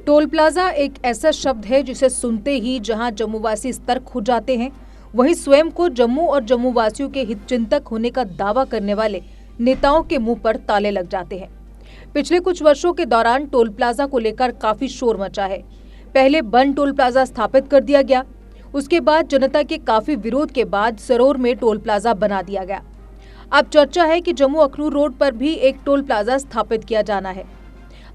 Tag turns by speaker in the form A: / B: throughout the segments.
A: Toll plaza एक ऐसा शब्द है जिसे सुनते ही जहां जम्मूवासी सतर्क हो जाते हैं, वहीं स्वयं को जम्मू और जम्मूवासियों के हितचिंतक होने का दावा करने वाले नेताओं के मुंह पर ताले लग जाते हैं। पिछले कुछ वर्षों के दौरान टोल प्लाजा को लेकर काफी शोर मचा है। पहले बंद टोल प्लाजा स्थापित कर दिया गया, उसके बाद जनता के काफी विरोध के बाद सरोर में टोल प्लाजा बना दिया गया। अब चर्चा है कि जम्मू अखनूर रोड पर भी एक टोल प्लाजा स्थापित किया जाना है।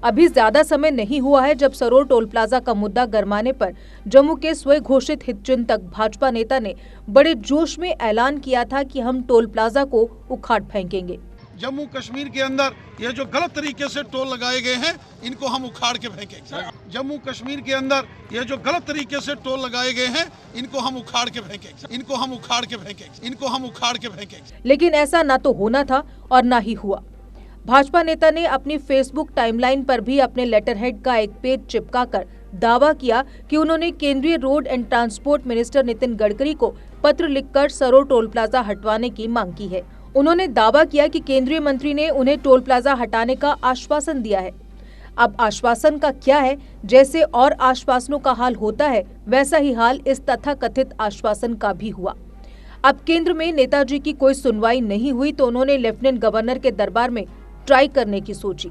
A: अभी ज्यादा समय नहीं हुआ है जब सरोर टोल प्लाजा का मुद्दा गरमाने पर जम्मू के स्वयं घोषित हितचिंतक भाजपा नेता ने बड़े जोश में ऐलान किया था कि हम टोल प्लाजा को उखाड़ फेंकेंगे।
B: जम्मू कश्मीर के अंदर ये जो गलत तरीके से टोल लगाए गए हैं, इनको हम उखाड़ के फेंकेंगे। जम्मू कश्मीर के अंदर ये जो गलत तरीके से टोल लगाए गए हैं, इनको हम उखाड़ के फेंकेंगे। इनको हम उखाड़ के फेंकेंगे। इनको हम उखाड़ के फेंकेंगे।
A: लेकिन ऐसा ना तो होना था और ना ही हुआ। भाजपा नेता ने अपनी फेसबुक टाइमलाइन पर भी अपने लेटरहेड का एक पेज चिपकाकर दावा किया कि उन्होंने केंद्रीय road and transport minister Nitin Gadkari को पत्र लिखकर सरोर टोल प्लाजा हटवाने की मांग की है। उन्होंने दावा किया कि केंद्रीय मंत्री ने उन्हें टोल प्लाजा हटाने का आश्वासन दिया है। अब आश्वासन का क्या है? जैसे और आश्वासनों का हाल होता है, वैसा ही हाल इस तथाकथित आश्वासन का भी हुआ। अब केंद्र में नेताजी की कोई सुनवाई नहीं हुई तो उन्होंने लेफ्टिनेंट गवर्नर के दरबार में ट्राई करने की सोची,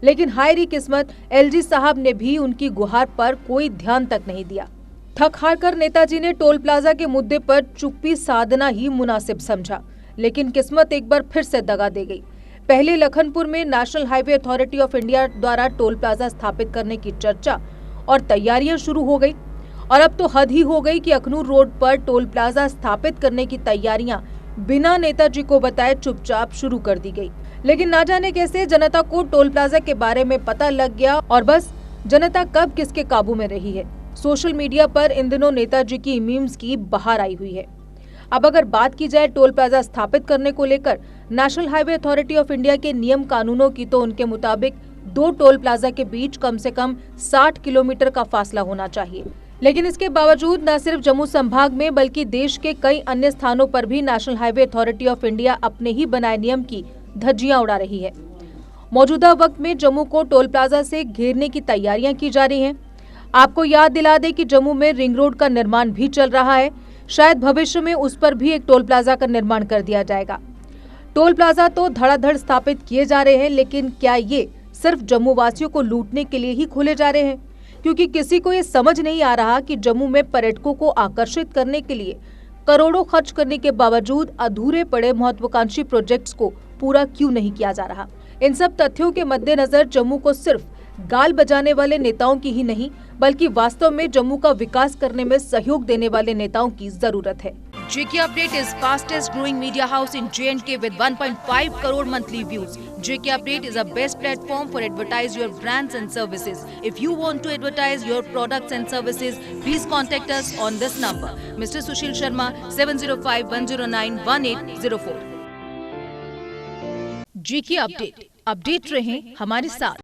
A: लेकिन हाय री किस्मत, एलजी साहब ने भी उनकी गुहार पर कोई ध्यान तक नहीं दिया। थक हार कर नेताजी ने टोल प्लाजा के मुद्दे पर चुप्पी साधना ही मुनासिब समझा, लेकिन किस्मत एक बार फिर से दगा दे गई। पहले लखनपुर में national highway authority of India द्वारा टोल प्लाजा स्थापित करने की चर्चा और तैयारियां शुरू हो गई, और अब तो हद ही हो गई कि अखनूर रोड पर टोल प्लाजा स्थापित करने की तैयारियां बिना नेताजी को बताए चुपचाप शुरू कर दी गई। लेकिन ना जाने कैसे जनता को टोल प्लाजा के बारे में पता लग गया और बस जनता कब किसके काबू में रही है। सोशल मीडिया पर इन दिनों नेताजी की मीम्स की बहार आई हुई है। अब अगर बात की जाए टोल प्लाजा स्थापित करने को लेकर national highway authority of India के नियम कानूनों की, तो उनके मुताबिक दो टोल प्लाजा के बीच कम से कम 60 किलोमीटर का फासला होना चाहिए। लेकिन इसके बावजूद न सिर्फ जम्मू संभाग में बल्कि देश के कई अन्य स्थानों पर भी national highway authority of India अपने ही बनाए नियम की धज्जियां उड़ा रही है। मौजूदा वक्त में जम्मू को टोल प्लाजा से घेरने की तैयारियां की जा रही हैं। आपको याद दिला दें कि जम्मू में रिंग रोड का निर्माण भी चल रहा है। शायद भविष्य में उस पर भी एक टोल प्लाजा का निर्माण कर दिया जाएगा। टोल प्लाजा तो धड़ाधड़ स्थापित किए जा रहे हैं, लेकिन क्या ये सिर्फ जम्मू वासियों को लूटने के लिए ही खोले जा रहे हैं? क्योंकि किसी को ये समझ नहीं आ रहा कि जम्मू में पर्यटकों को आकर्षित करने के लिए करोड़ों खर्च करने के बावजूद अधूरे पड़े महत्वाकांक्षी प्रोजेक्ट्स को पूरा क्यों नहीं किया जा रहा। इन सब तथ्यों के मद्देनजर जम्मू को सिर्फ गाल बजाने वाले नेताओं की ही नहीं, बल्कि वास्तव में जम्मू का विकास करने में सहयोग देने वाले नेताओं की जरूरत है। JK Update is fastest growing media house in J&K with 1.5 crore monthly views. JK Update is a best platform for advertise your brands and services. If you want to advertise your products and services, please contact us on this number. Mr. Sushil Sharma, 705-109-1804. JK Update, update रहें हमारे साथ।